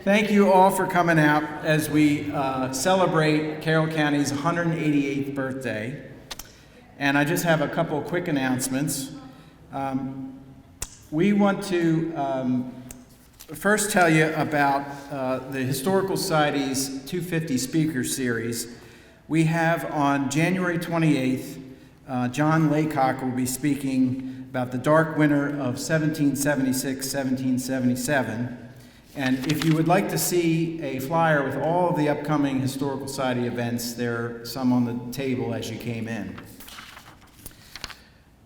Thank you all for coming out as we celebrate Carroll County's 188th birthday. And I just have a couple of quick announcements. We want to first tell you about the Historical Society's 250 Speaker Series. We have on January 28th, John Laycock will be speaking about the dark winter of 1776-1777. And if you would like to see a flyer with all of the upcoming Historical Society events, there are some on the table as you came in.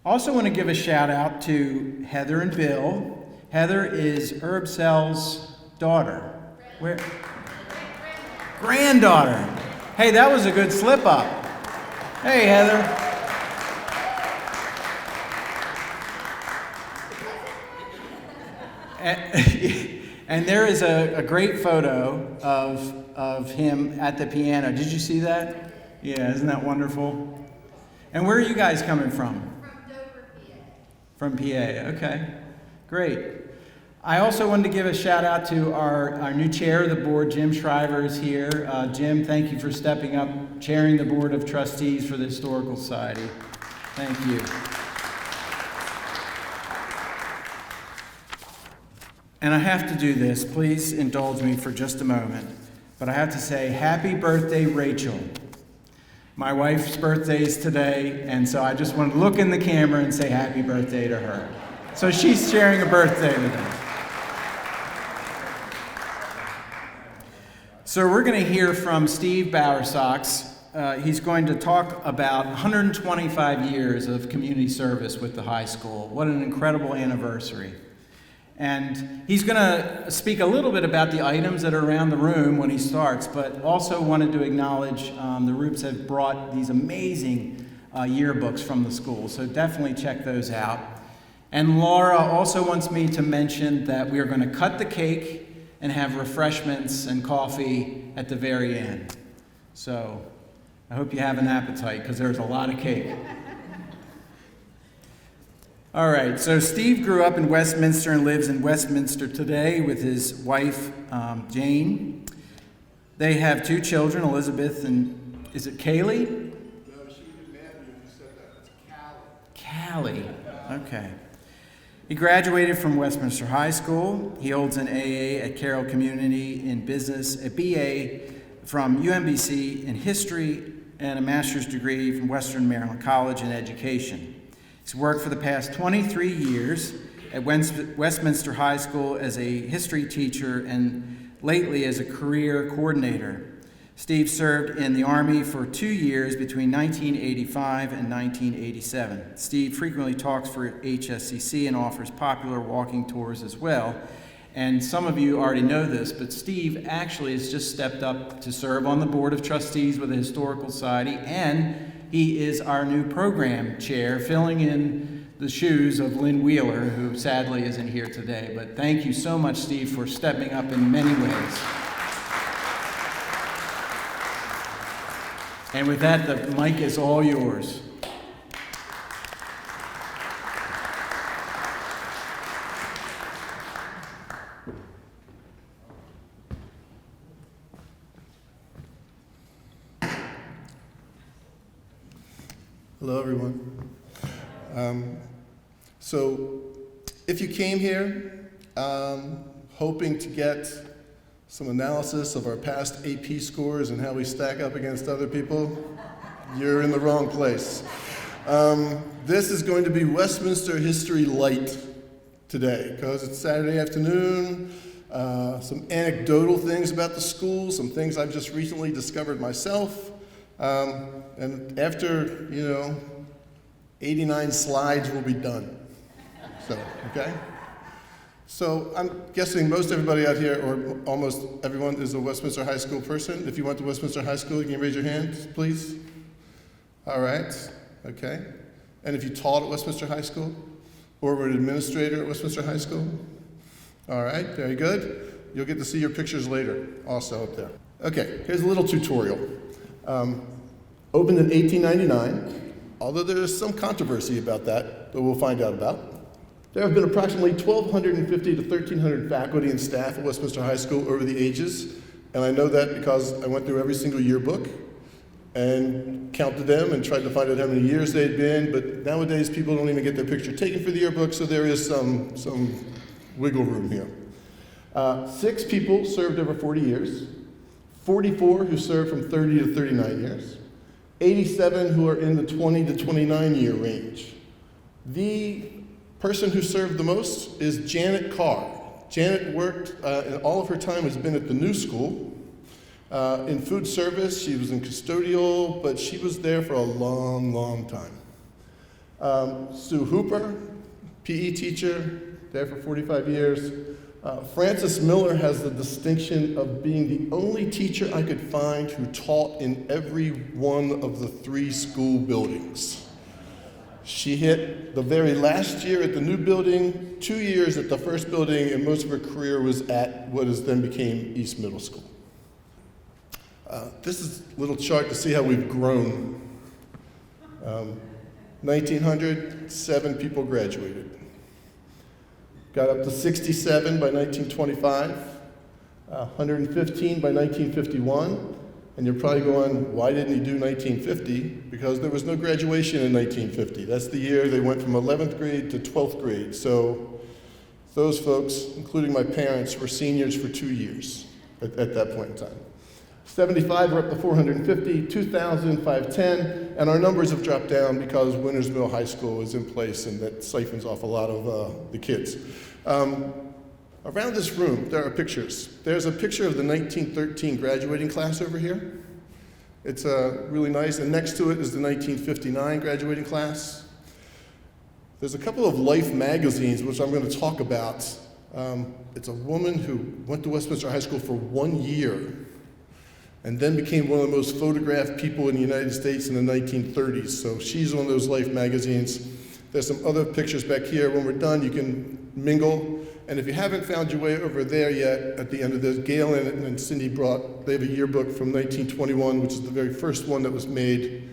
Also want to give a shout out to Heather and Bill. Heather is Herb Sell's daughter. Where? Granddaughter. Hey, that was a good slip up. Hey, Heather. And there is a great photo of him at the piano. Did you see that? Yeah, isn't that wonderful? And where are you guys coming from? From Dover, PA. From PA, okay. Great. I also wanted to give a shout out to our new chair of the board, Jim Shriver is here. Jim, thank you for stepping up, chairing the Board of Trustees for the Historical Society. Thank you. And I have to do this, please indulge me for just a moment, but I have to say happy birthday, Rachel. My wife's birthday is today, and so I just want to look in the camera and say happy birthday to her. So she's sharing a birthday today. So we're going to hear from Steve Bowersox. He's going to talk about 125 years of community service with the high school. What an incredible anniversary. And he's going to speak a little bit about the items that are around the room when he starts, but also wanted to acknowledge the Roops have brought these amazing yearbooks from the school, so definitely check those out. And Laura also wants me to mention that we are going to cut the cake and have refreshments and coffee at the very end. So I hope you have an appetite because there's a lot of cake. All right, so Steve grew up in Westminster and lives in Westminster today with his wife, Jane. They have two children, Elizabeth and, is it Kaylee? No, she was mad at me when you said that. It's Callie. Callie, okay. He graduated from Westminster High School. He holds an AA at Carroll Community in Business, a BA from UMBC in History, and a master's degree from Western Maryland College in Education. He's worked for the past 23 years at Westminster High School as a history teacher and lately as a career coordinator. Steve served in the Army for 2 years between 1985 and 1987. Steve frequently talks for HSCC and offers popular walking tours as well. And some of you already know this, but Steve actually has just stepped up to serve on the Board of Trustees with the Historical Society, and he is our new program chair, filling in the shoes of Lynn Wheeler, who sadly isn't here today. But thank you so much, Steve, for stepping up in many ways. And with that, the mic is all yours. Hello, everyone. So if you came here hoping to get some analysis of our past AP scores and how we stack up against other people, you're in the wrong place. This is going to be Westminster History Light today because it's Saturday afternoon, some anecdotal things about the school, some things I've just recently discovered myself. And after, 89 slides, we'll be done. So, okay? So I'm guessing most everybody out here, or almost everyone, is a Westminster High School person. If you went to Westminster High School, you can raise your hand, please. All right, okay. And if you taught at Westminster High School, or were an administrator at Westminster High School? All right, very good. You'll get to see your pictures later, also up there. Okay, here's a little tutorial. Opened in 1899, although there is some controversy about that we'll find out about. There have been approximately 1,250 to 1,300 faculty and staff at Westminster High School over the ages, and I know that because I went through every single yearbook and counted them and tried to find out how many years they'd been, but nowadays people don't even get their picture taken for the yearbook, so there is some wiggle room here. 6 people served over 40 years, 44 who served from 30 to 39 years, 87 who are in the 20 to 29 year range. The person who served the most is Janet Carr. Janet worked, and all of her time has been at the new school. In food service, she was in custodial, but she was there for a long, long time. Sue Hooper, PE teacher, there for 45 years. Frances Miller has the distinction of being the only teacher I could find who taught in every one of the 3 school buildings. She hit the very last year at the new building, 2 years at the first building, and most of her career was at what has then became East Middle School. This is a little chart to see how we've grown. 1900, 7 people graduated. Got up to 67 by 1925, 115 by 1951, and you're probably going, why didn't he do 1950? Because there was no graduation in 1950. That's the year they went from 11th grade to 12th grade. So those folks, including my parents, were seniors for 2 years at that point in time. 75 were up to 450, 2000, 510, and our numbers have dropped down because Winters Mill High School is in place and that siphons off a lot of the kids. Around this room, there are pictures. There's a picture of the 1913 graduating class over here. It's really nice, and next to it is the 1959 graduating class. There's a couple of Life magazines, which I'm going to talk about. It's a woman who went to Westminster High School for 1 year and then became one of the most photographed people in the United States in the 1930s. So she's on those Life magazines. There's some other pictures back here. When we're done, you can mingle. And if you haven't found your way over there yet, at the end of this, Gail and Cindy they have a yearbook from 1921, which is the very first one that was made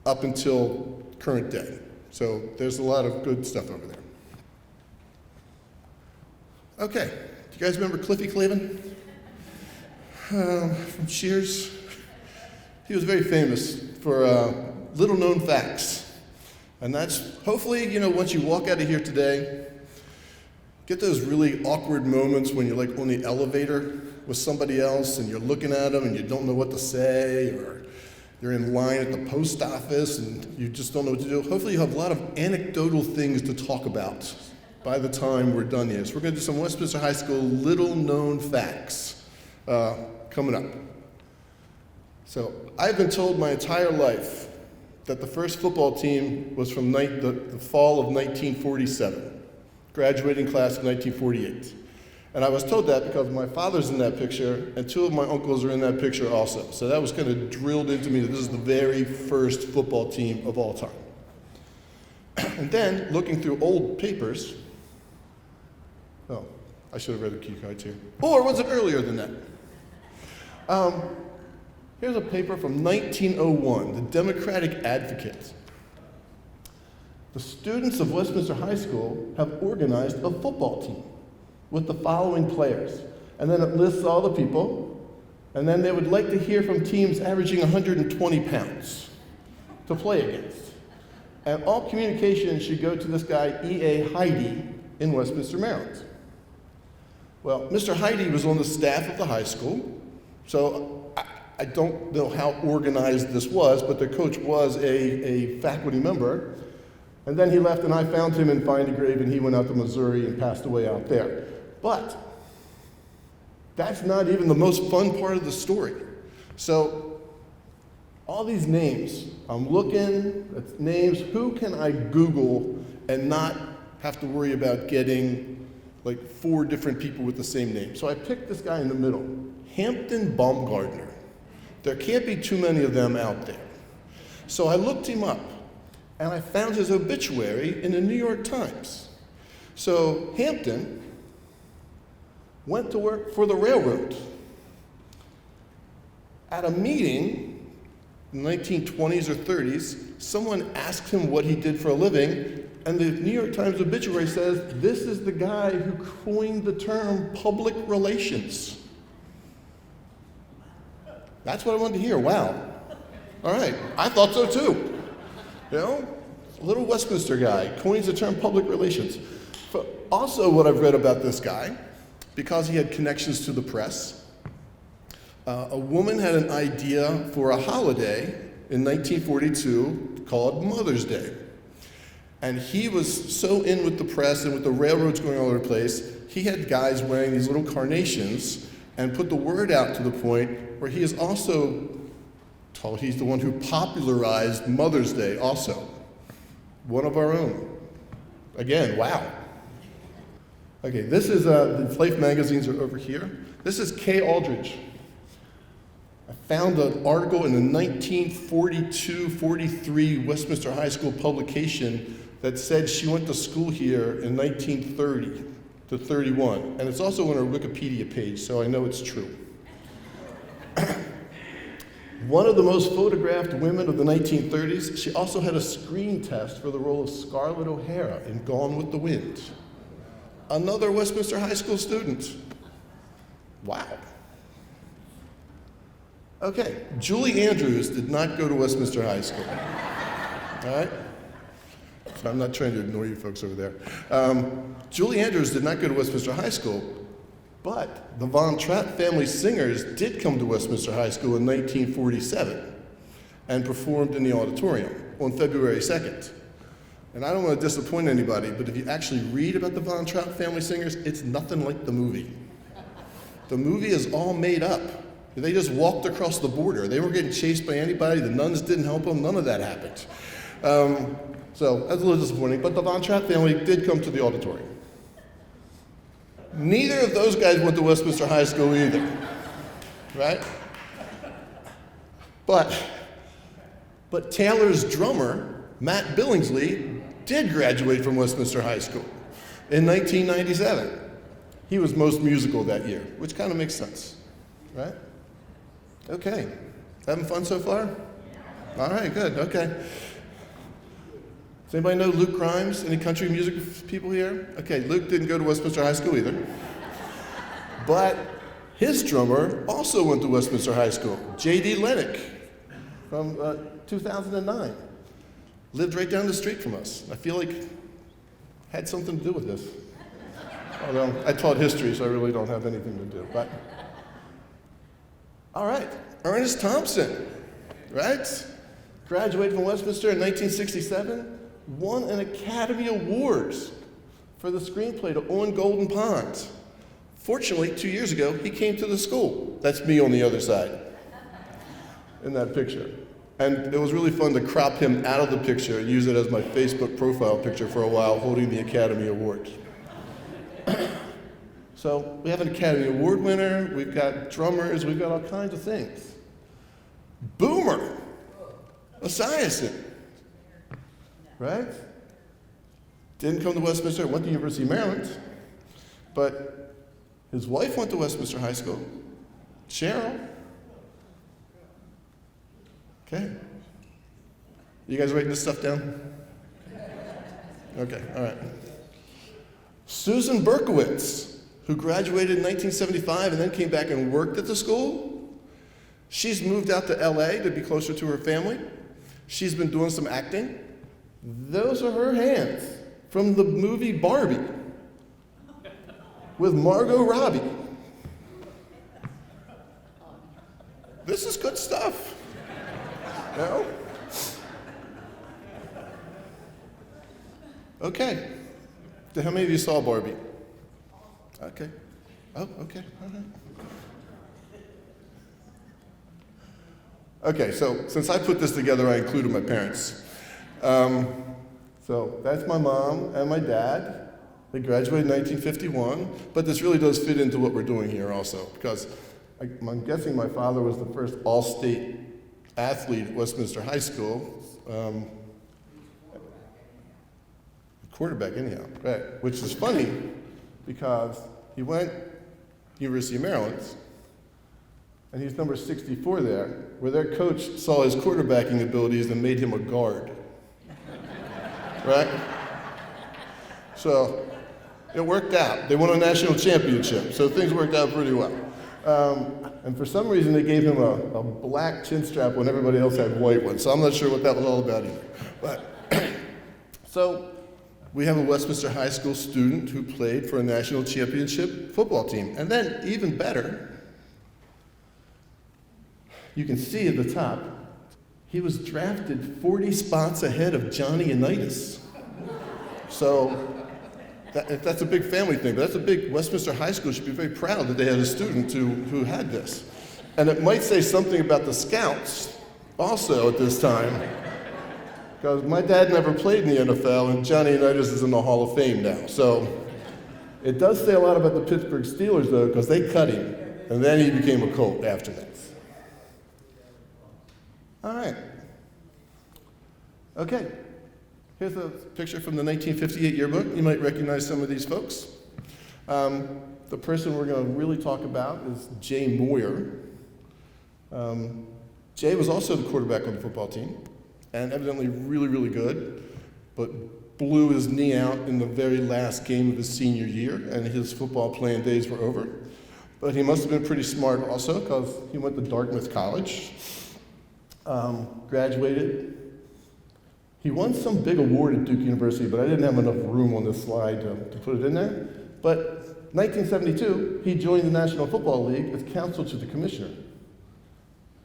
up until current day. So there's a lot of good stuff over there. Okay, do you guys remember Cliffy Clavin? From Cheers? He was very famous for little known facts. And that's, hopefully, once you walk out of here today, get those really awkward moments when you're like on the elevator with somebody else and you're looking at them and you don't know what to say, or you're in line at the post office and you just don't know what to do. Hopefully you have a lot of anecdotal things to talk about by the time we're done here. So we're going to do some Westminster High School little known facts coming up. So I've been told my entire life that the first football team was from the fall of 1947, graduating class of 1948. And I was told that because my father's in that picture, and 2 of my uncles are in that picture also. So that was kind of drilled into me that this is the very first football team of all time. And then, looking through old papers, I should have read the cue cards here. Or was it earlier than that? Here's a paper from 1901, the Democratic Advocate. The students of Westminster High School have organized a football team with the following players. And then it lists all the people, and then they would like to hear from teams averaging 120 pounds to play against. And all communication should go to this guy, E.A. Heidi, in Westminster, Maryland. Well, Mr. Heidi was on the staff of the high school, so I don't know how organized this was, but the coach was a faculty member. And then he left, and I found him in Find a Grave, and he went out to Missouri and passed away out there. But that's not even the most fun part of the story. So all these names, I'm looking at names. Who can I Google and not have to worry about getting like 4 different people with the same name? So I picked this guy in the middle, Hampton Baumgartner. There can't be too many of them out there. So I looked him up, and I found his obituary in the New York Times. So Hampton went to work for the railroad. At a meeting in the 1920s or 30s, someone asked him what he did for a living, And the New York Times obituary says, this is the guy who coined the term public relations. That's what I wanted to hear. Wow. All right. I thought so too. You know, little Westminster guy coins the term public relations. But also what I've read about this guy, because he had connections to the press, a woman had an idea for a holiday in 1942 called Mother's Day. And he was so in with the press and with the railroads going all over the place, he had guys wearing these little carnations and put the word out to the point where he is also told he's the one who popularized Mother's Day also. One of our own. Again, wow. Okay, this is, the Life magazines are over here. This is Kay Aldridge. I found an article in the 1942-43 Westminster High School publication that said she went to school here in 1930 to 31. And it's also on her Wikipedia page, so I know it's true. One of the most photographed women of the 1930s, she also had a screen test for the role of Scarlett O'Hara in Gone with the Wind. Another Westminster High School student. Wow. Okay, Julie Andrews did not go to Westminster High School. All right? So I'm not trying to ignore you folks over there. Julie Andrews did not go to Westminster High School, but the Von Trapp family singers did come to Westminster High School in 1947 and performed in the auditorium on February 2nd. And I don't want to disappoint anybody, but if you actually read about the Von Trapp family singers, it's nothing like the movie. The movie is all made up. They just walked across the border. They weren't getting chased by anybody. The nuns didn't help them. None of that happened. So that's a little disappointing, but the Von Trapp family did come to the auditorium. Neither of those guys went to Westminster High School either, right? But Taylor's drummer, Matt Billingsley, did graduate from Westminster High School in 1997. He was most musical that year, which kind of makes sense, right? Okay, having fun so far? All right, good, okay. Does anybody know Luke Grimes? Any country music people here? Okay, Luke didn't go to Westminster High School either. But his drummer also went to Westminster High School, J.D. Lennox, from 2009. Lived right down the street from us. I feel like had something to do with this. Although I taught history, so I really don't have anything to do. But all right, Ernest Thompson, right? Graduated from Westminster in 1967. Won an Academy Award for the screenplay to On Golden Pond. Fortunately, 2 years ago, he came to the school. That's me on the other side in that picture. And it was really fun to crop him out of the picture and use it as my Facebook profile picture for a while, holding the Academy Award. So we have an Academy Award winner, we've got drummers, we've got all kinds of things. Boomer Esiason. Right? Didn't come to Westminster, went to University of Maryland, but his wife went to Westminster High School, Cheryl. Okay. You guys writing this stuff down? Okay, all right. Susan Berkowitz, who graduated in 1975 and then came back and worked at the school. She's moved out to LA to be closer to her family. She's been doing some acting. Those are her hands from the movie Barbie with Margot Robbie. This is good stuff. You know? Okay. How many of you saw Barbie? Okay. Oh, okay. All right. Okay, so since I put this together, I included my parents. So that's my mom and my dad. They graduated in 1951, but this really does fit into what we're doing here also, because I'm guessing my father was the first all-state athlete at Westminster High School. Quarterback anyhow, right? Which is funny, because he went to University of Maryland, and he's number 64 there, where their coach saw his quarterbacking abilities and made him a guard. Right? So it worked out. They won a national championship, so things worked out pretty well. And for some reason, they gave him a black chin strap when everybody else had white ones, so I'm not sure what that was all about either. But so we have a Westminster High School student who played for a national championship football team. And then, even better, you can see at the top, he was drafted 40 spots ahead of Johnny Unitas. So that's a big family thing, but that's a big, Westminster High School should be very proud that they had a student who had this. And it might say something about the Scouts also at this time, because my dad never played in the NFL and Johnny Unitas is in the Hall of Fame now. So it does say a lot about the Pittsburgh Steelers though, because they cut him, and then he became a Colt after that. All right. Okay. Here's a picture from the 1958 yearbook. You might recognize some of these folks. The person we're going to really talk about is Jay Moyer. Jay was also the quarterback on the football team, and evidently really, really good, but blew his knee out in the very last game of his senior year, and his football playing days were over. But he must have been pretty smart also, because he went to Dartmouth College, graduated. He won some big award at Duke University, but I didn't have enough room on this slide to put it in there. But 1972, he joined the National Football League as counsel to the commissioner.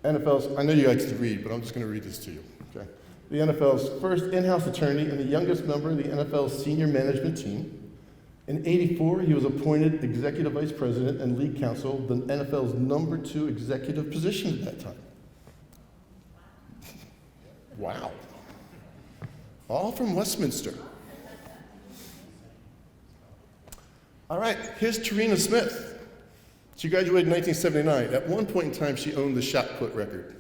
NFL's, I know you guys to read, but I'm just going to read this to you. Okay. The NFL's first in-house attorney and the youngest member of the NFL's senior management team. In '84, he was appointed executive vice president and league counsel, the NFL's #2 executive position at that time. Wow. All from Westminster. All right, here's Tarina Smith. She graduated in 1979. At one point in time, she owned the shot put record.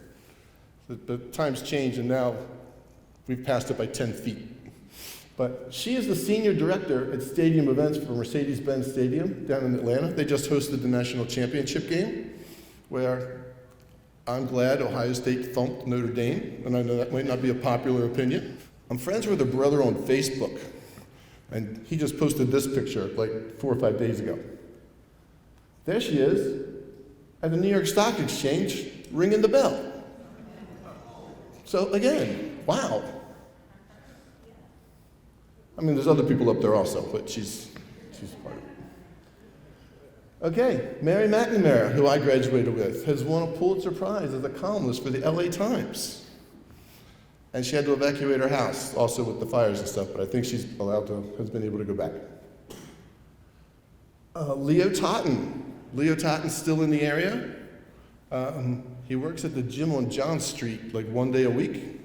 The times changed, and now we've passed it by 10 feet. But she is the senior director at stadium events for Mercedes-Benz Stadium down in Atlanta. They just hosted the national championship game, where I'm glad Ohio State thumped Notre Dame, and I know that might not be a popular opinion. I'm friends with her brother on Facebook, and he just posted this picture like 4 or 5 days ago. There she is at the New York Stock Exchange ringing the bell. So again, wow. I mean, there's other people up there also, but she's part of it. Okay, Mary McNamara, who I graduated with, has won a Pulitzer Prize as a columnist for the LA Times. And she had to evacuate her house, also with the fires and stuff, but I think she's has been able to go back. Leo Totten. Leo Totten's still in the area. He works at the gym on John Street, like 1 day a week.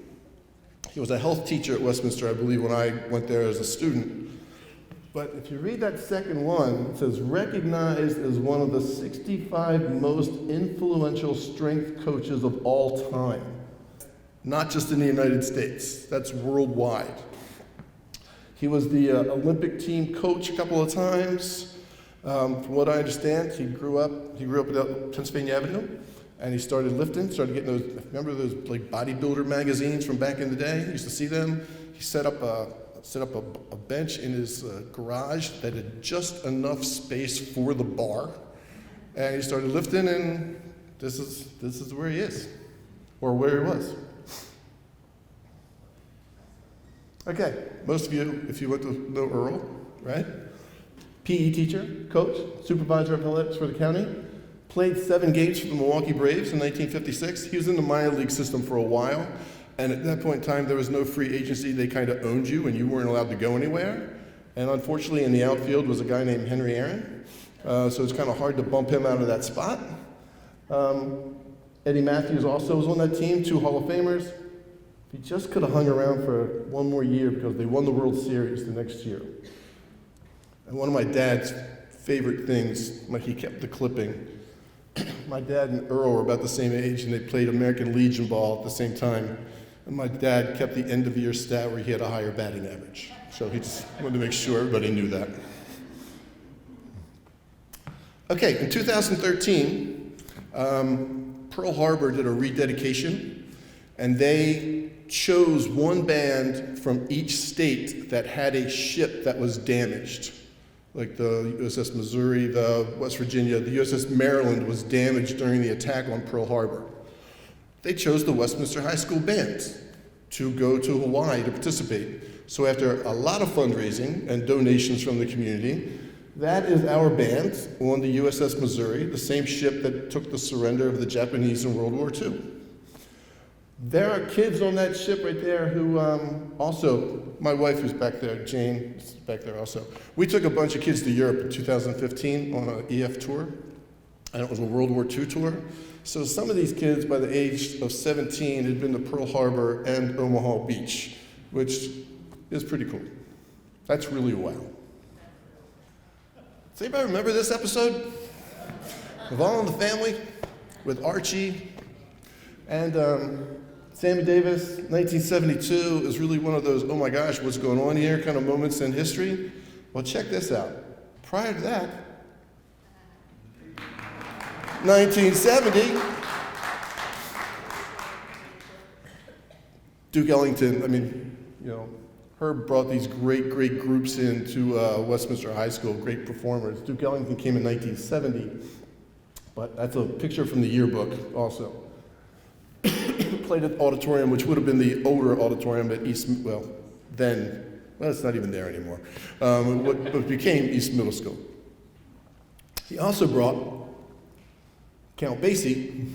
He was a health teacher at Westminster, I believe, when I went there as a student. But if you read that second one, it says, recognized as one of the 65 most influential strength coaches of all time. Not just in the United States, that's worldwide. He was the Olympic team coach a couple of times. From what I understand, he grew up at Pennsylvania Avenue, and he started lifting, started getting those, remember those like bodybuilder magazines from back in the day? You used to see them. He set up a bench in his garage that had just enough space for the bar, and he started lifting, and this is where he is, or where he was. Okay, most of you, if you went to know Earl, right? PE teacher, coach, supervisor of athletics for the county, played 7 games for the Milwaukee Braves in 1956. He was in the minor league system for a while, and at that point in time, there was no free agency. They kind of owned you, and you weren't allowed to go anywhere. And unfortunately, in the outfield was a guy named Henry Aaron, so it's kind of hard to bump him out of that spot. Eddie Matthews also was on that team, 2 Hall of Famers. He just could have hung around for 1 more year because they won the World Series the next year. And one of my dad's favorite things, he kept the clipping. My dad and Earl were about the same age, and they played American Legion ball at the same time. And my dad kept the end-of-year stat where he had a higher batting average. So he just wanted to make sure everybody knew that. Okay, in 2013, Pearl Harbor did a rededication, and they chose one band from each state that had a ship that was damaged. Like the USS Missouri, the West Virginia, the USS Maryland was damaged during the attack on Pearl Harbor. They chose the Westminster High School band to go to Hawaii to participate. So after a lot of fundraising and donations from the community, that is our band on the USS Missouri, the same ship that took the surrender of the Japanese in World War II. There are kids on that ship right there who also, my wife who's back there, Jane, is back there also. We took a bunch of kids to Europe in 2015 on an EF tour, and it was a World War II tour. So some of these kids by the age of 17 had been to Pearl Harbor and Omaha Beach, which is pretty cool. That's really wow. Does anybody remember this episode of All in the Family with Archie and Sammy Davis? 1972 is really one of those, oh my gosh, what's going on here kind of moments in history. Well, check this out. Prior to that, 1970, Duke Ellington, Herb brought these great groups into Westminster High School, great performers. Duke Ellington came in 1970, but that's a picture from the yearbook also. Played at the auditorium, which would have been the older auditorium at East, it's not even there anymore, what became East Middle School. He also brought Count Basie,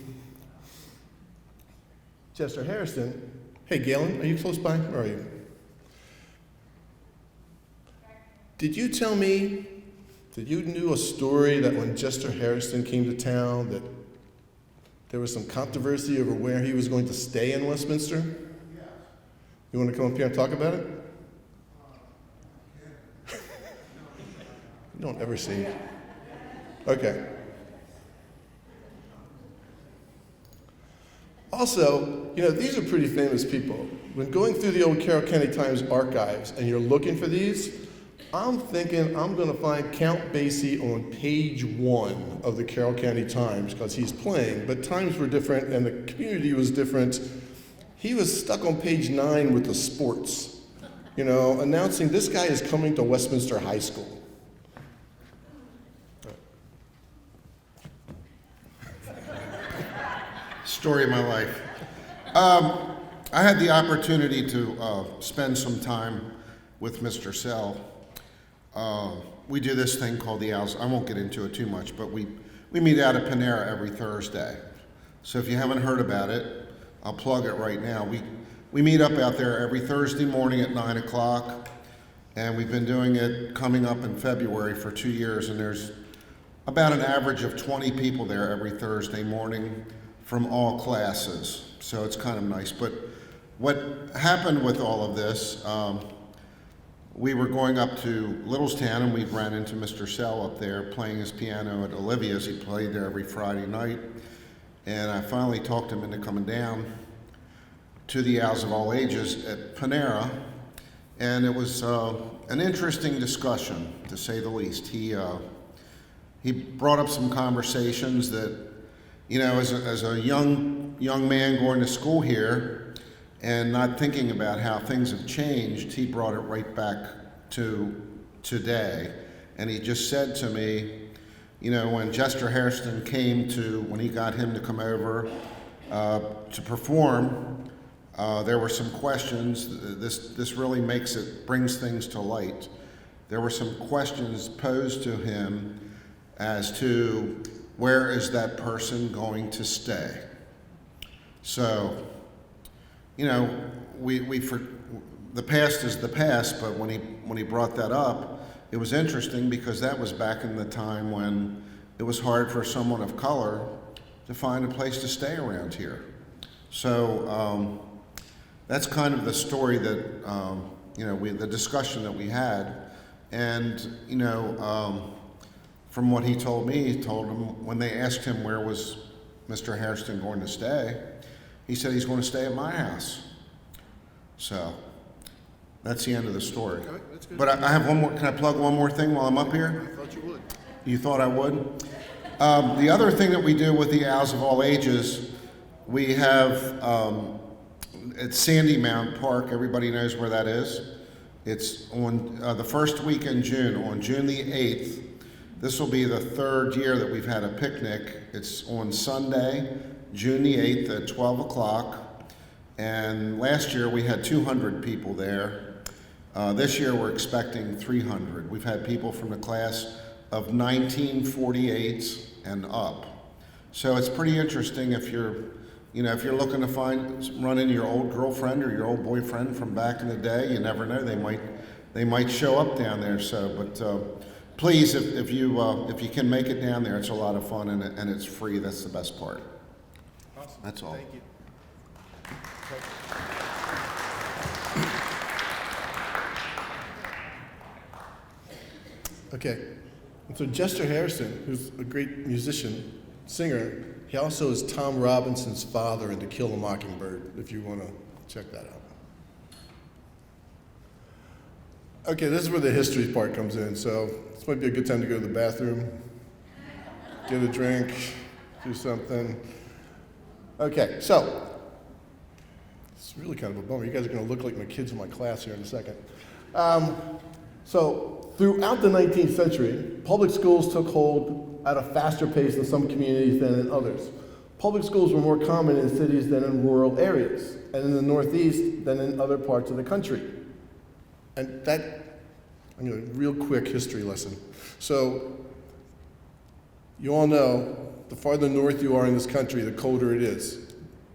Chester Harrison. Hey, Galen, are you close by? Where are you? Did you tell me that you knew a story that when Chester Harrison came to town that there was some controversy over where he was going to stay in Westminster? Yes. You want to come up here and talk about it? You don't ever see. Okay. Also, these are pretty famous people. When going through the old Carroll County Times archives and you're looking for these, I'm thinking I'm going to find Count Basie on page 1 of the Carroll County Times because he's playing, but times were different and the community was different. He was stuck on page 9 with the sports, announcing this guy is coming to Westminster High School. Story of my life. I had the opportunity to spend some time with Mr. Sell. We do this thing called the Owls. I won't get into it too much, but we meet out at Panera every Thursday. So if you haven't heard about it, I'll plug it right now. We meet up out there every Thursday morning at 9 o'clock, and we've been doing it coming up in February for 2 years, and there's about an average of 20 people there every Thursday morning from all classes. So it's kind of nice. But what happened with all of this, we were going up to Littlestown and we ran into Mr. Sell up there playing his piano at Olivia's. He played there every Friday night. And I finally talked him into coming down to the Owls of All Ages at Panera. And it was an interesting discussion, to say the least. He brought up some conversations that, as a young man going to school here and not thinking about how things have changed, he brought it right back to today. And he just said to me, when Chester Harrison when he got him to come over to perform, there were some questions. This really brings things to light. There were some questions posed to him as to where is that person going to stay. So, the past is the past, but when he brought that up, it was interesting because that was back in the time when it was hard for someone of color to find a place to stay around here. So that's kind of the story that, the discussion that we had. And, from what he told me, he told him when they asked him where was Mr. Harrison going to stay, he said he's going to stay at my house. So that's the end of the story. Okay, that's good. But I have one more. Can I plug one more thing while I'm up here? I thought you would. You thought I would? The other thing that we do with the Owls of All Ages, we have It's Sandy Mount Park. Everybody knows where that is. It's on the first week in June, on June the 8th. This will be the third year that we've had a picnic. It's on Sunday, June the 8th at 12 o'clock. And last year we had 200 people there. This year we're expecting 300. We've had people from the class of 1948 and up. So it's pretty interesting if you're looking to run into your old girlfriend or your old boyfriend from back in the day. You never know, they might show up down there. So, but please, if you can make it down there, it's a lot of fun and it's free. That's the best part. Awesome. That's all. Thank you. Okay, and so Jester Harrison, who's a great musician, singer, he also is Tom Robinson's father in To Kill a Mockingbird, if you want to check that out. Okay, this is where the history part comes in, so this might be a good time to go to the bathroom, get a drink, do something. Okay, so, it's really kind of a bummer. You guys are going to look like my kids in my class here in a second. So, throughout the 19th century, public schools took hold at a faster pace in some communities than in others. Public schools were more common in cities than in rural areas, and in the Northeast than in other parts of the country. And I'm going to real quick history lesson. So, you all know, the farther north you are in this country, the colder it is,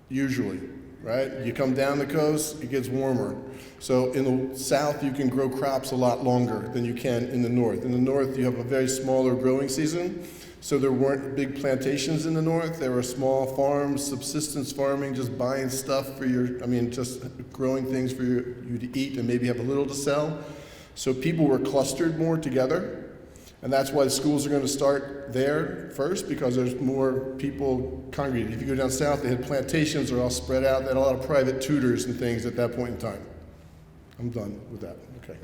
usually, right? You come down the coast, it gets warmer. So in the south, you can grow crops a lot longer than you can in the north. In the north, you have a very smaller growing season, so there weren't big plantations in the north. There were small farms, subsistence farming, just buying stuff for just growing things for you to eat and maybe have a little to sell. So people were clustered more together. And that's why the schools are going to start there first, because there's more people congregated. If you go down south, they had plantations, they're all spread out. They had a lot of private tutors and things at that point in time. I'm done with that. Okay.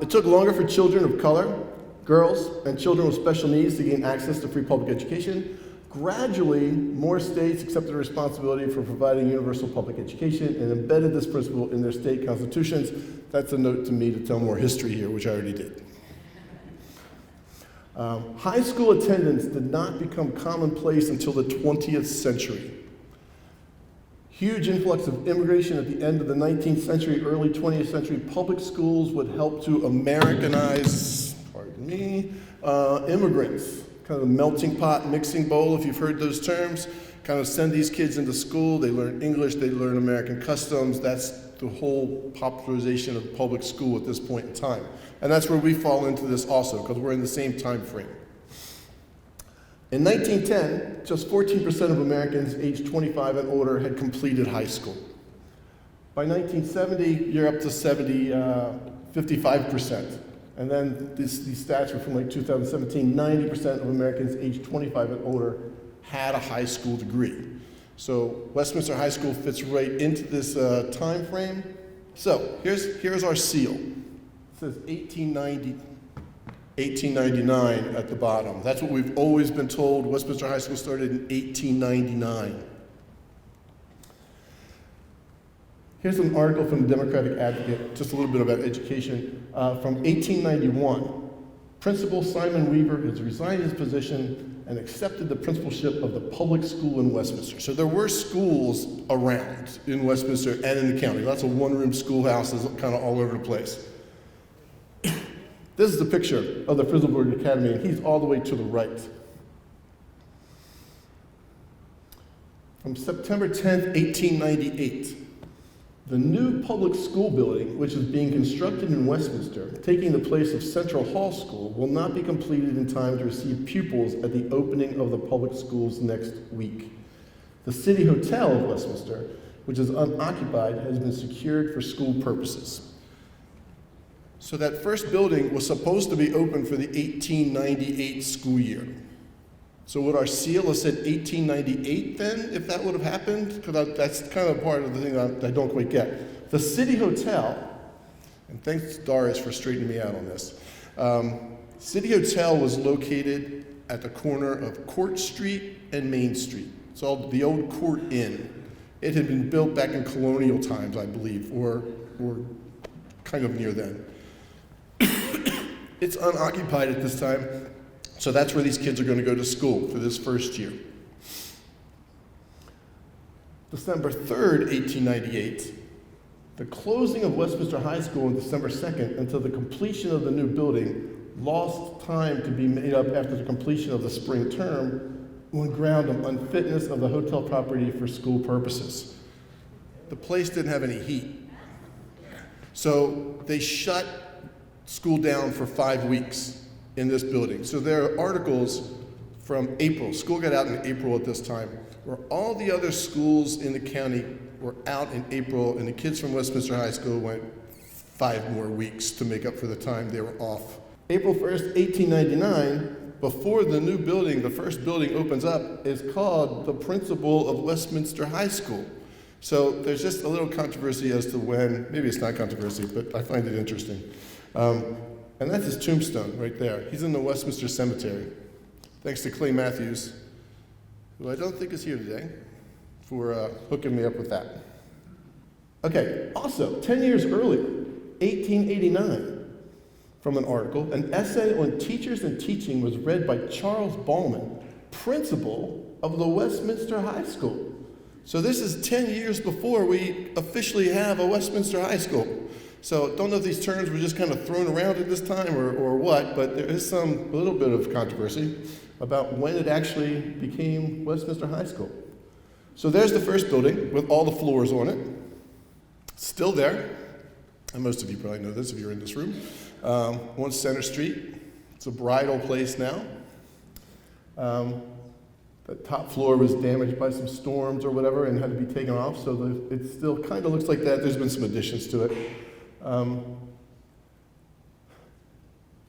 It took longer for children of color, girls, and children with special needs to gain access to free public education. Gradually, more states accepted the responsibility for providing universal public education and embedded this principle in their state constitutions. That's a note to me to tell more history here, which I already did. High school attendance did not become commonplace until the 20th century. Huge influx of immigration at the end of the 19th century, early 20th century. Public schools would help to Americanize, immigrants. Kind of a melting pot, mixing bowl, if you've heard those terms. Kind of send these kids into school, they learn English, they learn American customs. That's the whole popularization of public school at this point in time. And that's where we fall into this also, because we're in the same time frame. In 1910, just 14% of Americans aged 25 and older had completed high school. By 1970, you're up to 55%. And then these stats were from like 2017, 90% of Americans aged 25 and older had a high school degree. So Westminster High School fits right into this time frame. So here's our seal. It says 1899 at the bottom. That's what we've always been told. Westminster High School started in 1899. Here's an article from the Democratic Advocate, just a little bit about education. From 1891, Principal Simon Weaver has resigned his position and accepted the principalship of the public school in Westminster. So there were schools around in Westminster and in the county. Lots of one-room schoolhouses kind of all over the place. This is a picture of the Frizzleburg Academy, and he's all the way to the right. From September 10th, 1898, the new public school building, which is being constructed in Westminster, taking the place of Central Hall School, will not be completed in time to receive pupils at the opening of the public schools next week. The City Hotel of Westminster, which is unoccupied, has been secured for school purposes. So that first building was supposed to be open for the 1898 school year. So would our seal have said 1898 then, if that would have happened? Because that's kind of part of the thing that I don't quite get. The City Hotel, and thanks to Doris for straightening me out on this. City Hotel was located at the corner of Court Street and Main Street. It's all the old Court Inn. It had been built back in colonial times, I believe, or kind of near then. It's unoccupied at this time, so that's where these kids are going to go to school for this first year. December 3rd, 1898, the closing of Westminster High School on December 2nd until the completion of the new building lost time to be made up after the completion of the spring term on ground of unfitness of the hotel property for school purposes. The place didn't have any heat. So they shut school down for 5 weeks in this building. So there are articles from April, school got out in April at this time, where all the other schools in the county were out in April, and the kids from Westminster High School went 5 more weeks to make up for the time they were off. April 1st, 1899, before the new building, the first building opens up, is called the principal of Westminster High School. So there's just a little controversy as to when, maybe it's not controversy, but I find it interesting. And that's his tombstone right there. He's in the Westminster Cemetery. Thanks to Clay Matthews, who I don't think is here today, for hooking me up with that. Okay, also, 10 years earlier, 1889, from an article, an essay on teachers and teaching was read by Charles Ballman, principal of the Westminster High School. So this is 10 years before we officially have a Westminster High School. So don't know if these terms were just kind of thrown around at this time or what, but there is a little bit of controversy about when it actually became Westminster High School. So there's the first building with all the floors on it. Still there. And most of you probably know this if you're in this room. On Center Street. It's a bridal place now. The top floor was damaged by some storms or whatever and had to be taken off, so it still kind of looks like that. There's been some additions to it.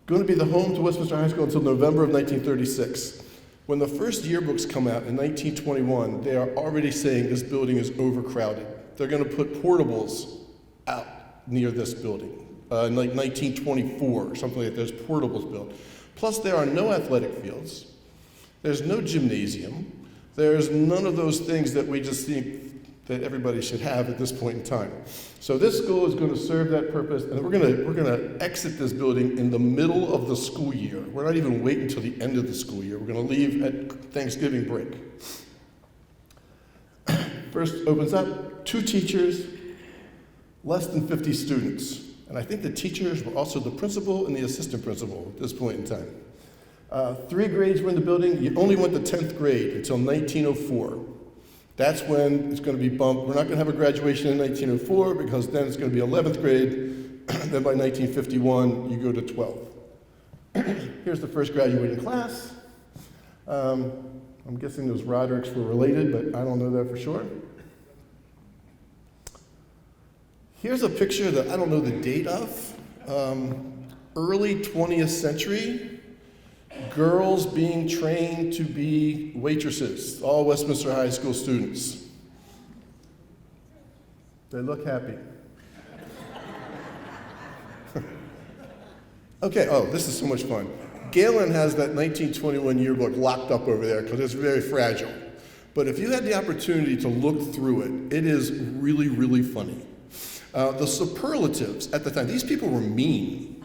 Going to be the home to Westminster High School until November of 1936. When the first yearbooks come out in 1921, they are already saying this building is overcrowded. They're going to put portables out near this building. In like 1924 or something like that, there's portables built. Plus there are no athletic fields. There's no gymnasium. There's none of those things that we just think that everybody should have at this point in time. So this school is going to serve that purpose, and we're going to exit this building in the middle of the school year. We're not even waiting until the end of the school year. We're going to leave at Thanksgiving break. First opens up, 2 teachers, less than 50 students. And I think the teachers were also the principal and the assistant principal at this point in time. 3 grades were in the building. You only went to 10th grade until 1904. That's when it's going to be bumped. We're not going to have a graduation in 1904 because then it's going to be 11th grade. Then by 1951, you go to 12. Here's the first graduating class. I'm guessing those Rodericks were related, but I don't know that for sure. Here's a picture that I don't know the date of. Early 20th century, girls being trained to be waitresses, all Westminster High School students. They look happy. Okay, oh, this is so much fun. Galen has that 1921 yearbook locked up over there because it's very fragile. But if you had the opportunity to look through it, it is really, really funny. The superlatives at the time, these people were mean.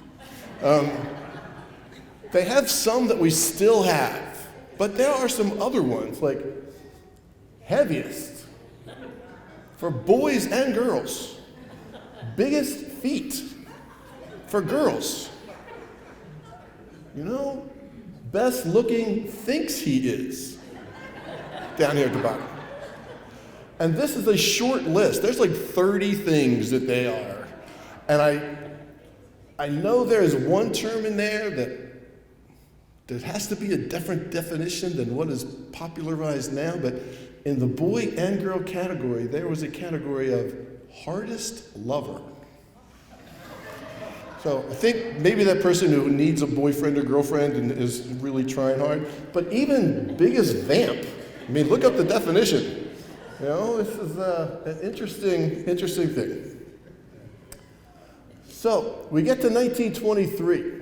They have some that we still have, but there are some other ones, like heaviest for boys and girls, biggest feet for girls, best looking thinks he is, down here at the bottom. And this is a short list. There's like 30 things that they are. And I know there is one term in there that has to be a different definition than what is popularized now, but in the boy and girl category, there was a category of hardest lover. So I think maybe that person who needs a boyfriend or girlfriend and is really trying hard, but even biggest vamp. I mean, look up the definition. This is an interesting thing. So we get to 1923,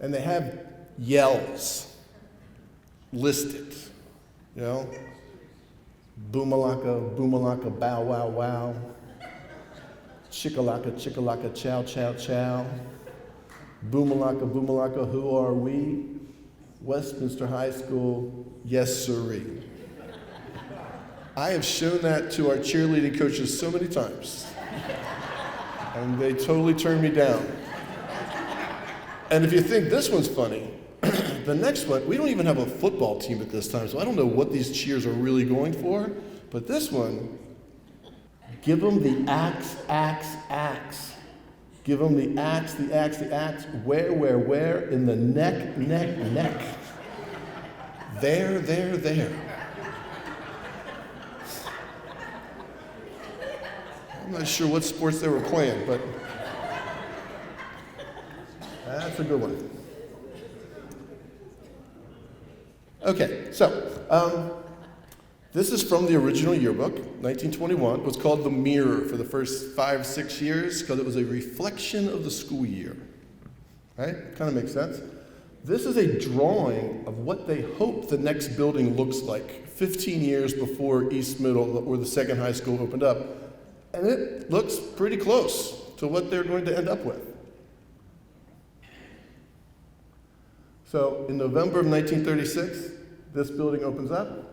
and they have yells listed. Boomalaka, boomalaka, bow, wow, wow. Chickalaka, chickalaka, chow, chow, chow. Boomalaka, boomalaka, who are we? Westminster High School, yes sirree. I have shown that to our cheerleading coaches so many times, and they totally turned me down. And if you think this one's funny, the next one, we don't even have a football team at this time, so I don't know what these cheers are really going for, but this one, give them the axe, axe, axe. Give them the axe, the axe, the axe. Where? In the neck, neck, neck. There, there, there. I'm not sure what sports they were playing, but that's a good one. Okay, so this is from the original yearbook, 1921. It was called The Mirror for the first 5-6 years because it was a reflection of the school year. Right? Kind of makes sense. This is a drawing of what they hope the next building looks like 15 years before East Middle or the second high school opened up. And it looks pretty close to what they're going to end up with. So in November of 1936, this building opens up.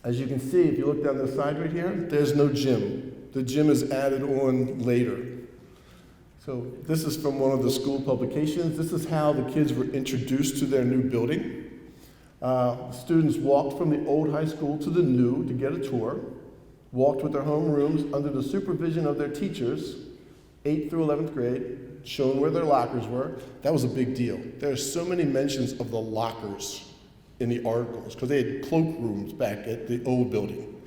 As you can see, if you look down the side right here, there's no gym. The gym is added on later. So this is from one of the school publications. This is how the kids were introduced to their new building. Students walked from the old high school to the new to get a tour, walked with their homerooms under the supervision of their teachers, 8th through 11th grade, shown where their lockers were. That was a big deal. There are so many mentions of the lockers in the articles, because they had cloakrooms back at the old building.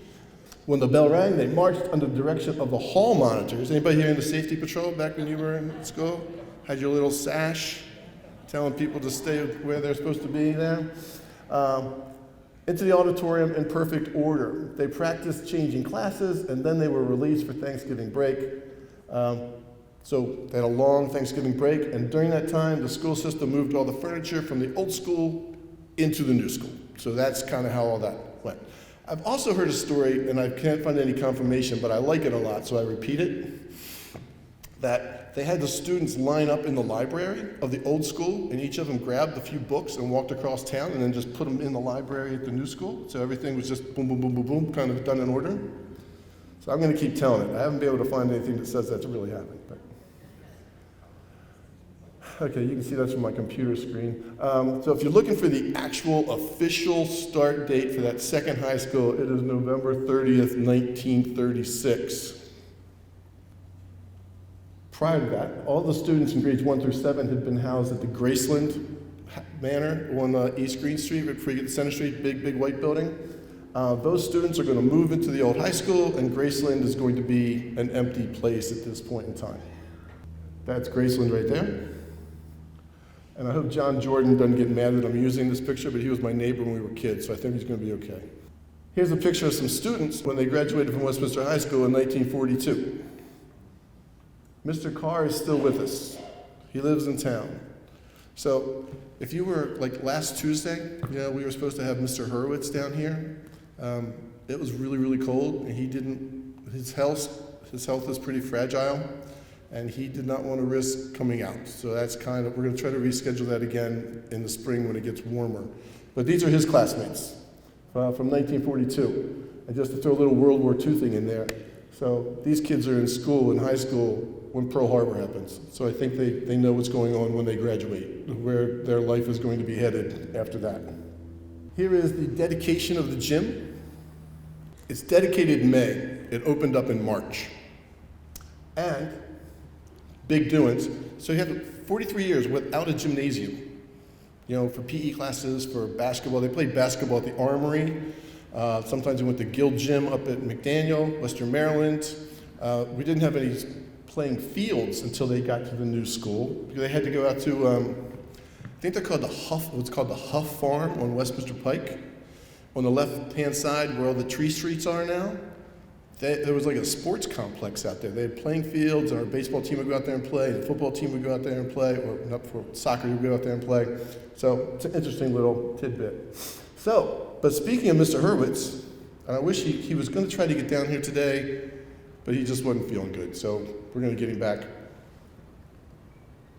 When the bell rang, they marched under the direction of the hall monitors. Anybody here in the safety patrol back when you were in school? Had your little sash telling people to stay where they're supposed to be there? Into the auditorium in perfect order. They practiced changing classes, and then they were released for Thanksgiving break. So they had a long Thanksgiving break, and during that time, the school system moved all the furniture from the old school into the new school. So that's kind of how all that went. I've also heard a story, and I can't find any confirmation, but I like it a lot, so I repeat it, that they had the students line up in the library of the old school, and each of them grabbed a few books and walked across town and then just put them in the library at the new school. So everything was just boom, boom, boom, boom, boom, kind of done in order. So I'm going to keep telling it. I haven't been able to find anything that says that's really happened. But. Okay, you can see that's from my computer screen. So if you're looking for the actual official start date for that second high school, it is November 30th, 1936. Prior to that, all the students in grades 1 through 7 had been housed at the Graceland Manor on East Green Street, before you get to Center Street, big white building. Those students are going to move into the old high school, and Graceland is going to be an empty place at this point in time. That's Graceland right there. And I hope John Jordan doesn't get mad that I'm using this picture, but he was my neighbor when we were kids, so I think he's going to be okay. Here's a picture of some students when they graduated from Westminster High School in 1942. Mr. Carr is still with us. He lives in town. So if you were, like last Tuesday, we were supposed to have Mr. Hurwitz down here. It was really, really cold, and his health is pretty fragile, and he did not want to risk coming out. So that's we're going to try to reschedule that again in the spring when it gets warmer. But these are his classmates from 1942. And just to throw a little World War II thing in there. So these kids are in school, in high school, when Pearl Harbor happens. So I think they know what's going on when they graduate, where their life is going to be headed after that. Here is the dedication of the gym. It's dedicated in May. It opened up in March. And big doings. So you have 43 years without a gymnasium. For PE classes, for basketball. They played basketball at the Armory. Sometimes we went to Guild Gym up at McDaniel, Western Maryland. We didn't have any playing fields until they got to the new school. They had to go out to, I think they're called what's called the Huff Farm on Westminster Pike. On the left-hand side where all the tree streets are now, there was like a sports complex out there. They had playing fields, and our baseball team would go out there and play, and the football team would go out there and play, or not for soccer, would go out there and play. So it's an interesting little tidbit. So, but speaking of Mr. Hurwitz, And I wish he was going to try to get down here today, but he just wasn't feeling good. So we're going to get him back.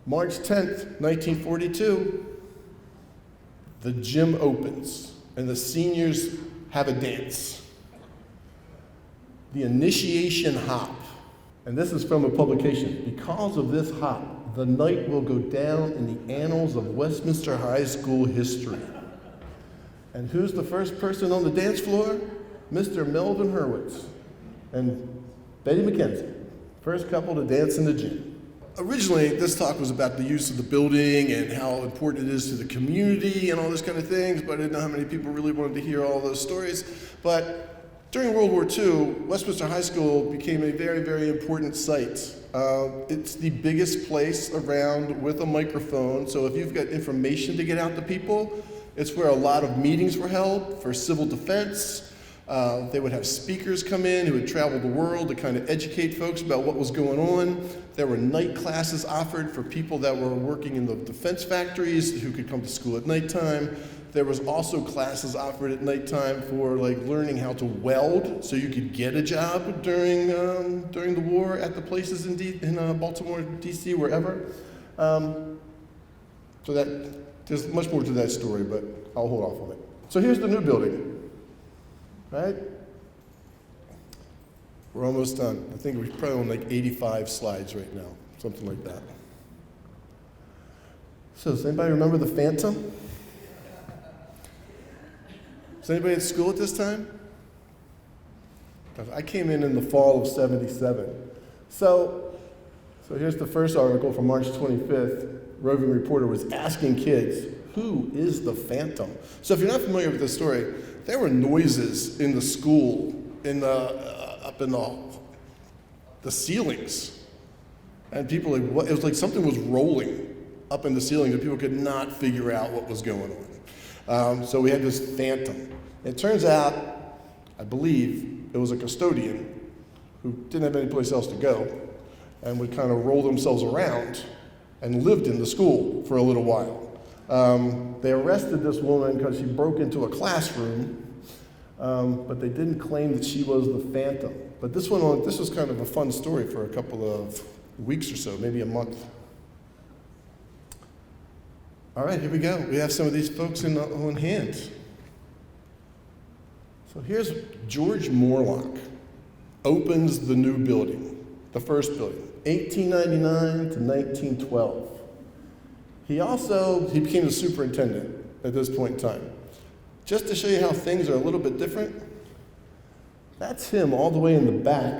March 10th, 1942, the gym opens and the seniors have a dance. The initiation hop. And this is from a publication. Because of this hop, the night will go down in the annals of Westminster High School history. And who's the first person on the dance floor? Mr. Melvin Hurwitz and Betty McKenzie, first couple to dance in the gym. Originally, this talk was about the use of the building and how important it is to the community and all those kind of things, but I didn't know how many people really wanted to hear all those stories. But during World War II, Westminster High School became a very, very important site. It's the biggest place around with a microphone, so if you've got information to get out to people, it's where a lot of meetings were held for civil defense. They would have speakers come in who would travel the world to kind of educate folks about what was going on. There were night classes offered for people that were working in the defense factories who could come to school at nighttime. There was also classes offered at nighttime for like learning how to weld so you could get a job during the war at the places in Baltimore, D.C., wherever. So there's much more to that story, but I'll hold off on it. So here's the new building. Right? We're almost done. I think we're probably on like 85 slides right now, something like that. So does anybody remember the Phantom? Is anybody at school at this time? I came in the fall of '77. So here's the first article from March 25th. Roving reporter was asking kids, who is the Phantom? So if you're not familiar with this story, there were noises in the school, up in the ceilings. And people, it was like something was rolling up in the ceiling and people could not figure out what was going on. So we had this Phantom. It turns out, I believe, it was a custodian who didn't have any place else to go and would kind of roll themselves around and lived in the school for a little while. They arrested this woman because she broke into a classroom, but they didn't claim that she was the Phantom. But this was kind of a fun story for a couple of weeks or so, maybe a month. All right, here we go. We have some of these folks on hand. So here's George Morlock, opens the new building, the first building, 1899 to 1912. He became the superintendent at this point in time. Just to show you how things are a little bit different, that's him all the way in the back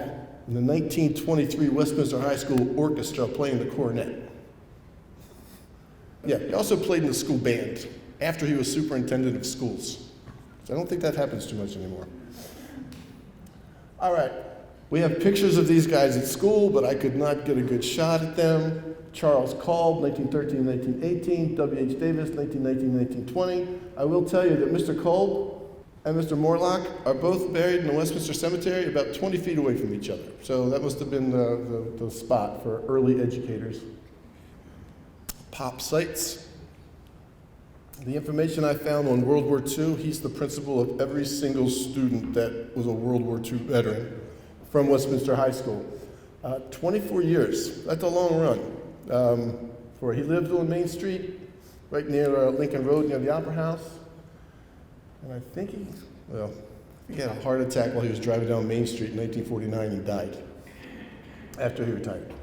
in the 1923 Westminster High School Orchestra playing the cornet. Yeah, he also played in the school band after he was superintendent of schools. So I don't think that happens too much anymore. All right, we have pictures of these guys at school, but I could not get a good shot at them. Charles Kolb, 1913-1918, W.H. Davis, 1919-1920. I will tell you that Mr. Kolb and Mr. Morlock are both buried in the Westminster Cemetery about 20 feet away from each other. So that must have been the spot for early educators. Pop sites. The information I found on World War II, he's the principal of every single student that was a World War II veteran from Westminster High School. 24 years, that's a long run. He lived on Main Street, right near Lincoln Road, near the Opera House. And I think he had a heart attack while he was driving down Main Street in 1949 and died after he retired.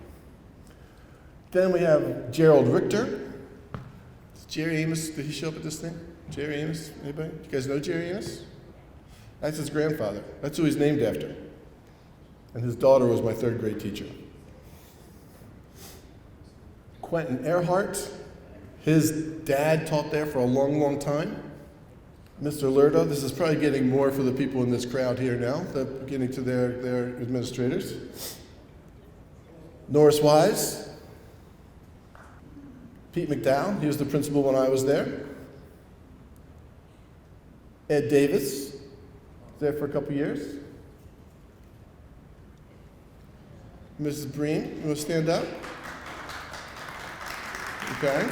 Then we have Gerald Richter. Jerry Amos, did he show up at this thing? Jerry Amos, anybody? You guys know Jerry Amos? That's his grandfather. That's who he's named after. And his daughter was my third grade teacher. Quentin Earhart, his dad taught there for a long, long time. Mr. Lerdo, this is probably getting more for the people in this crowd here now, getting to their administrators. Norris Wise. Pete McDowell, he was the principal when I was there. Ed Davis, was there for a couple years. Mrs. Breen, you want to stand up? Okay.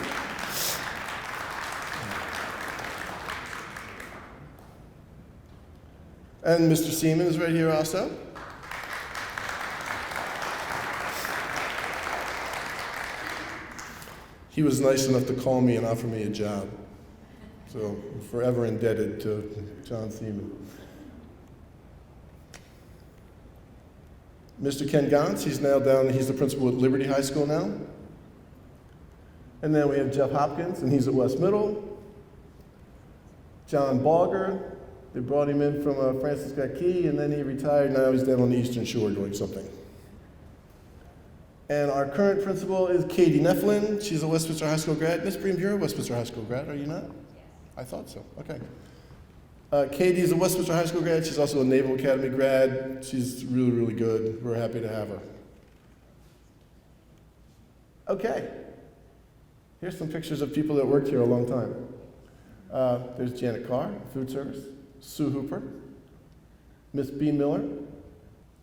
And Mr. Seaman is right here also. He was nice enough to call me and offer me a job. So I'm forever indebted to John Seaman. Mr. Ken Gantz, he's the principal at Liberty High School now. And then we have Jeff Hopkins, and he's at West Middle. John Balger, they brought him in from Francis Scott Key, and then he retired. Now he's down on the Eastern Shore doing something. And our current principal is Katie Neflin. She's a Westminster High School grad. Miss Bream, you're a Westminster High School grad, are you not? Yes. I thought so, okay. Katie's a Westminster High School grad. She's also a Naval Academy grad. She's really, really good. We're happy to have her. Okay. Here's some pictures of people that worked here a long time. There's Janet Carr, food service. Sue Hooper. Miss B. Miller.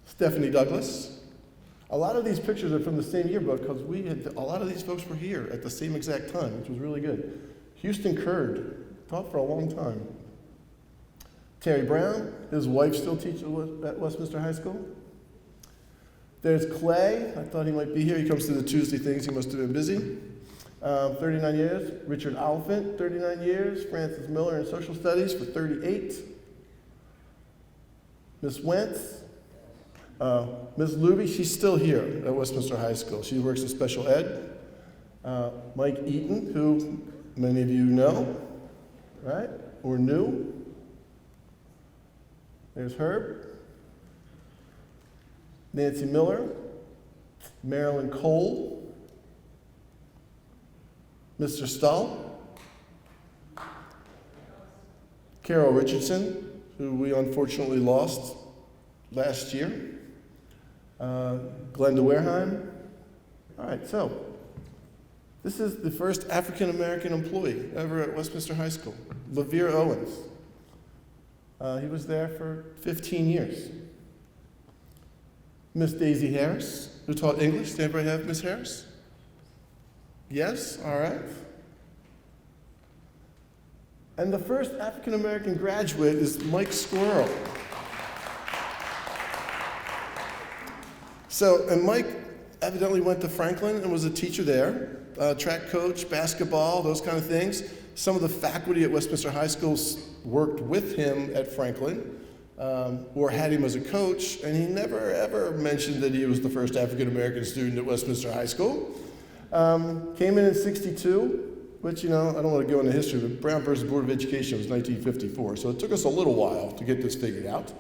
Stephanie Douglas. A lot of these pictures are from the same yearbook because a lot of these folks were here at the same exact time, which was really good. Houston Curd, taught for a long time. Terry Brown, his wife still teaches at Westminster High School. There's Clay, I thought he might be here. He comes to the Tuesday things, he must have been busy. 39 years. Richard Oliphant, 39 years. Francis Miller in social studies for 38. Miss Wentz. Ms. Luby, she's still here at Westminster High School. She works in special ed. Mike Eaton, who many of you know, right? Or knew. There's Herb. Nancy Miller. Marilyn Cole. Mr. Stahl. Carroll Richardson, who we unfortunately lost last year. Glenda Wareheim. All right, so this is the first African-American employee ever at Westminster High School, Levere Owens. He was there for 15 years. Miss Daisy Harris, who taught English. Does anybody have Miss Harris? Yes? All right. And the first African-American graduate is Mike Squirrel. And Mike evidently went to Franklin and was a teacher there, track coach, basketball, those kind of things. Some of the faculty at Westminster High School worked with him at Franklin or had him as a coach, and he never, ever mentioned that he was the first African-American student at Westminster High School. Came in 62, which, I don't want to go into history, but Brown versus Board of Education was 1954, so it took us a little while to get this figured out.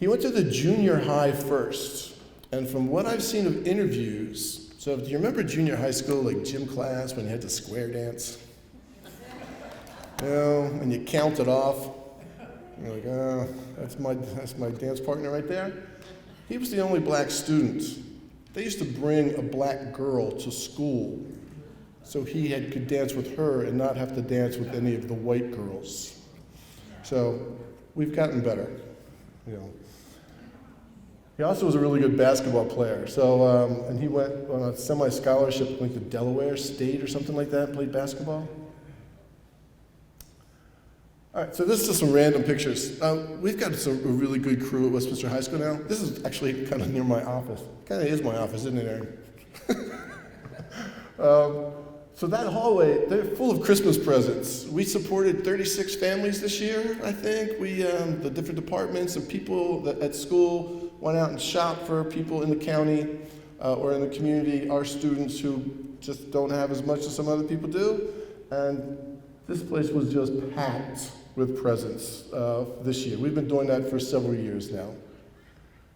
He went to the junior high first. And from what I've seen of interviews, so do you remember junior high school, like gym class, when you had to square dance? And you count it off. You're like, oh, that's my dance partner right there. He was the only black student. They used to bring a black girl to school so he could dance with her and not have to dance with any of the white girls. So we've gotten better, He also was a really good basketball player. So, and he went on a semi-scholarship, to Delaware State or something like that, played basketball. All right, so this is just some random pictures. We've got a really good crew at Westminster High School now. This is actually kind of near my office. Kind of is my office, isn't it, Aaron? So that hallway, they're full of Christmas presents. We supported 36 families this year, I think. The different departments and people at school went out and shopped for people in the county or in the community, our students who just don't have as much as some other people do. And this place was just packed with presents this year. We've been doing that for several years now.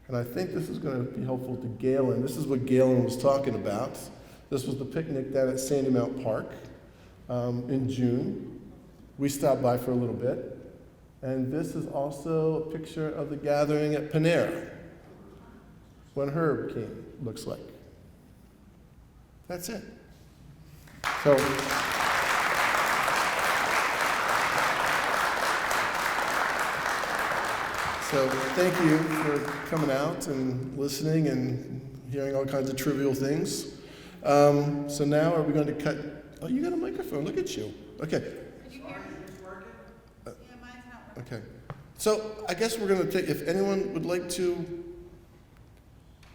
And I think this is going to be helpful to Galen. This is what Galen was talking about. This was the picnic down at Sandy Mount Park in June. We stopped by for a little bit. And this is also a picture of the gathering at Panera when Herb came, looks like. That's it. So thank you for coming out and listening and hearing all kinds of trivial things. So now are we going to cut? Oh, you got a microphone. Look at you. Okay. Can you hear me? Yeah, mine's not working. Okay. So I guess we're going to take, if anyone would like to,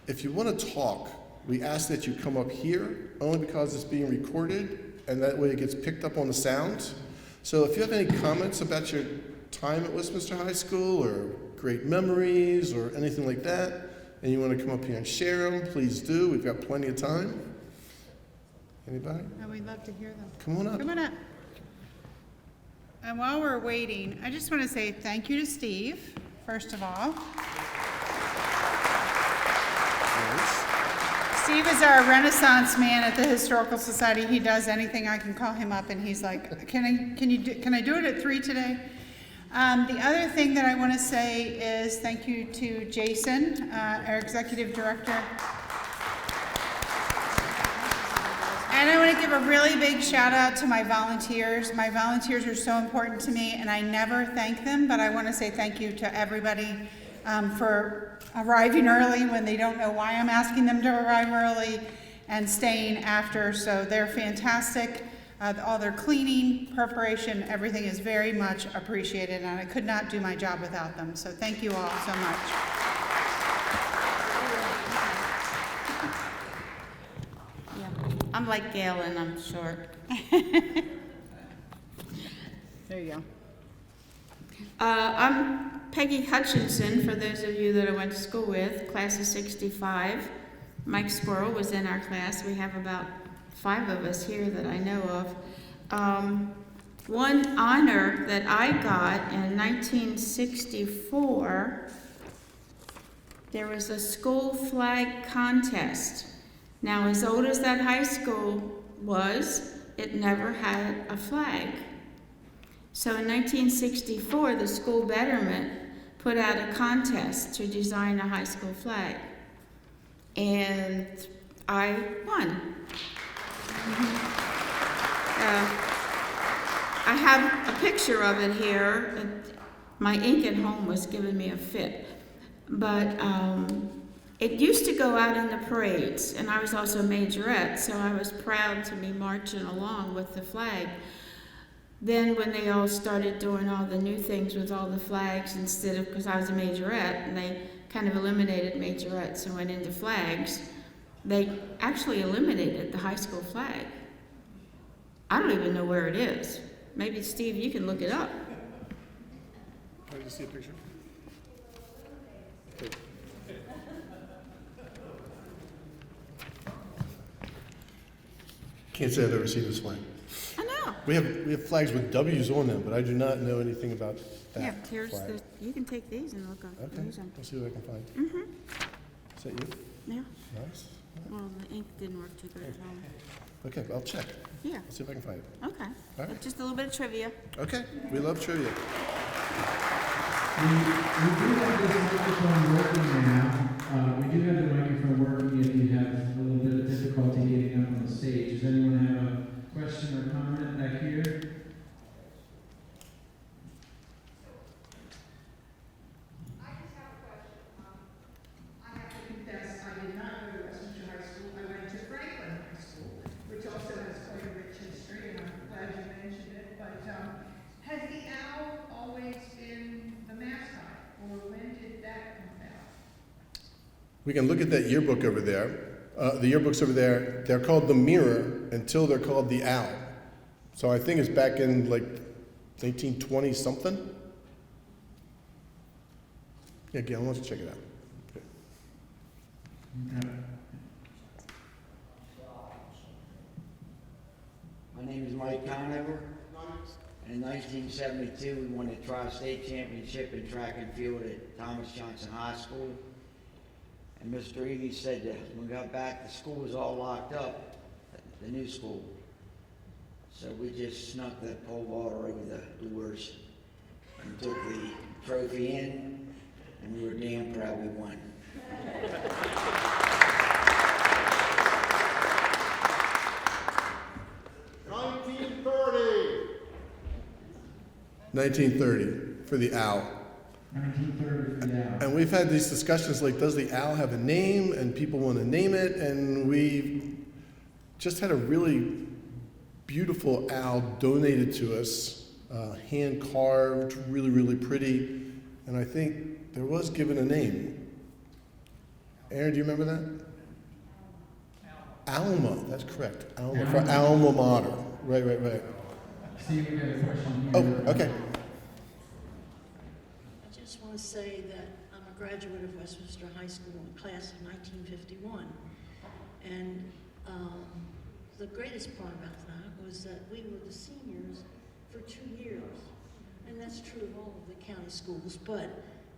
if you want to talk, we ask that you come up here, only because it's being recorded, and that way it gets picked up on the sound. So if you have any comments about your time at Westminster High School, or great memories, or anything like that, and you want to come up here and share them, please do. We've got plenty of time. Anybody? Oh, we'd love to hear them. Come on up. Come on up. And while we're waiting, I just want to say thank you to Steve, first of all. Steve is our Renaissance man at the Historical Society. He does anything. I can call him up, and he's like, "Can I do it at 3 today?" The other thing that I want to say is thank you to Jason, our executive director. And I want to give a really big shout out to my volunteers. My volunteers are so important to me, and I never thank them, but I want to say thank you to everybody for arriving early when they don't know why I'm asking them to arrive early, and staying after. So they're fantastic. All their cleaning, preparation, everything is very much appreciated, and I could not do my job without them. So thank you all so much. Yeah, I'm like Gail and I'm short. There you go. I'm Peggy Hutchinson, for those of you that I went to school with, class of 65. Mike Squirrel was in our class. We have about 5 of us here that I know of. One honor that I got in 1964, there was a school flag contest. Now, as old as that high school was, it never had a flag. So in 1964, the school betterment put out a contest to design a high school flag. And I won. I have a picture of it here. My ink at home was giving me a fit. But it used to go out in the parades, and I was also a majorette, so I was proud to be marching along with the flag. Then when they all started doing all the new things with all the flags instead of, because I was a majorette, and they kind of eliminated majorettes and went into flags, they actually eliminated the high school flag. I don't even know where it is. Maybe, Steve, you can look it up. Can I just see a picture? Okay. Can't say I've ever seen this flag. I know. We have flags with W's on them, but I do not know anything about that Yeah, here's flag. you can take these and look up. Okay, Use them. let's see what I can find. Mm-hmm. Is that you? Yeah. Nice. Well, the ink didn't work too good at home. Okay, I'll check. Yeah. Let's see if I can find it. Okay. All right. Just a little bit of trivia. Okay, we love trivia. We do have this microphone working now. We do have the microphone working if you have a little bit of difficulty getting up on the stage. Does anyone have a question or comment back here? I just have a question. I have to confess, I did not go to Westminster High School. I went to Franklin High School, which also has quite a rich history, and I'm glad you mentioned it. But has the owl always been the mascot, or when did that come about? We can look at that yearbook over there. The yearbooks over there, they're called the Mirror until they're called the Owl. So I think it's back in like 1920 something. Yeah, Gail, why don't you check it out? Okay. My name is Mike Conover. In 1972, we won the Tri-State Championship in track and field at Thomas Johnson High School. And Mr. Eby said that when we got back, the school was all locked up, the new school. So we just snuck the pole vaulter over the doors and took the trophy in, and we were damn proud we won. 1930 for the Owl. 1930 for the owl. And we've had these discussions like, does the owl have a name? And people want to name it. And we just had a really beautiful owl donated to us, hand carved, really, really pretty. and I think there was given a name. Aaron, do you remember that? Alma, that's correct. Alma, for alma mater. Right. Steve, we got a question Oh, here. okay. I just want to say that I'm a graduate of Westminster High School in class of 1951. And the greatest part about that was that we were the seniors for 2 years. And that's true of all of the county schools, but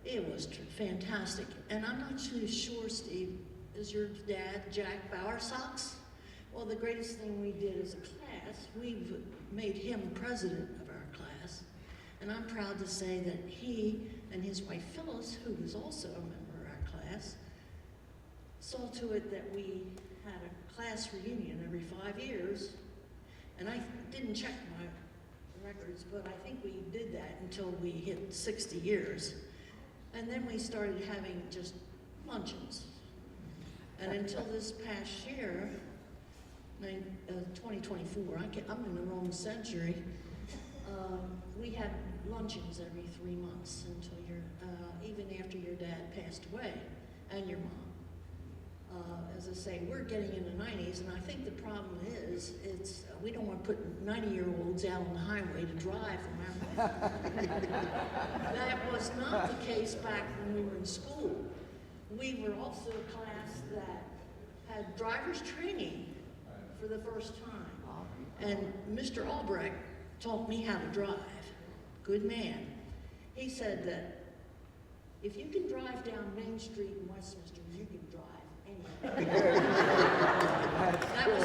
it was fantastic. And I'm not too sure, Steve, is your dad Jack Bowersox? Well, the greatest thing we did as a class, we made him president of our class. And I'm proud to say that he and his wife Phyllis, who was also a member of our class, saw to it that we had a class reunion every 5 years. And I didn't check my records, but I think we did that until we hit 60 years. And then we started having just luncheons. And until this past year, 2024, I'm in the wrong century, we had luncheons every 3 months until even after your dad passed away, and your mom. As I say, we're getting in the 90s, and I think the problem is, we don't want to put 90-year-olds out on the highway to drive, remember? That was not the case back when we were in school. We were also a class that had driver's training for the first time. And Mr. Albrecht taught me how to drive. Good man. He said that if you can drive down Main Street in Westminster, you can drive anywhere. That was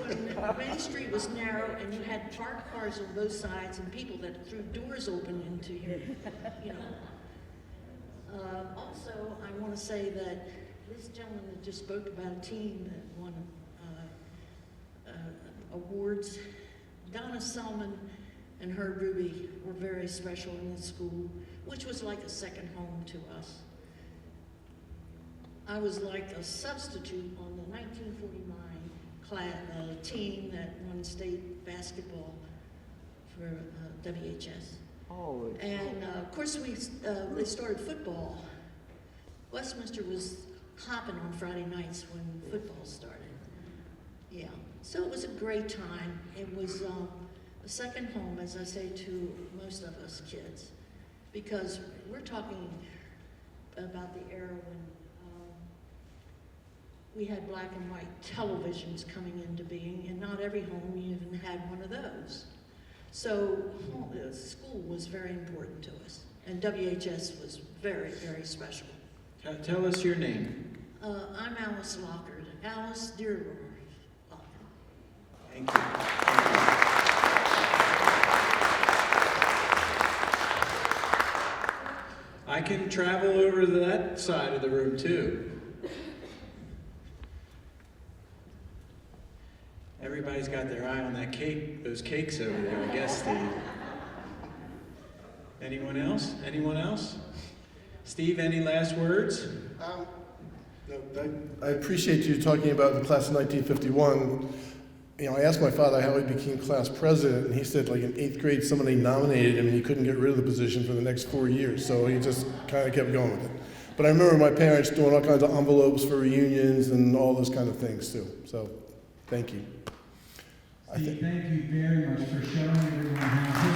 when Main Street was narrow and you had parked cars on both sides and people that threw doors open into your, you know. Also, I want to say that this gentleman that just spoke about a team that won awards, Donna Selman and Herb Ruby were very special in this school, which was like a second home to us. I was like a substitute on the 1949 team that won state basketball for WHS. Oh, And of course, they started football. Westminster was hopping on Friday nights when football started. Yeah, so it was a great time. It was a second home, as I say, to most of us kids, because we're talking about the era when we had black and white televisions coming into being, and not every home even had one of those. So school was very important to us, and WHS was very, very special. Tell us your name. I'm Alice Lockard, Alice Dearborn Lockard. Thank you. I can travel over to that side of the room too. Everybody's got their eye on that cake, those cakes over there, I guess, Steve. Anyone else? Anyone else? Steve, any last words? No, I appreciate you talking about the class of 1951. You know, I asked my father how he became class president, and he said, like in 8th grade, somebody nominated him, and he couldn't get rid of the position for the next 4 years, so he just kind of kept going with it. But I remember my parents doing all kinds of envelopes for reunions and all those kind of things too. So, thank you. Steve, thank you very much for showing everyone how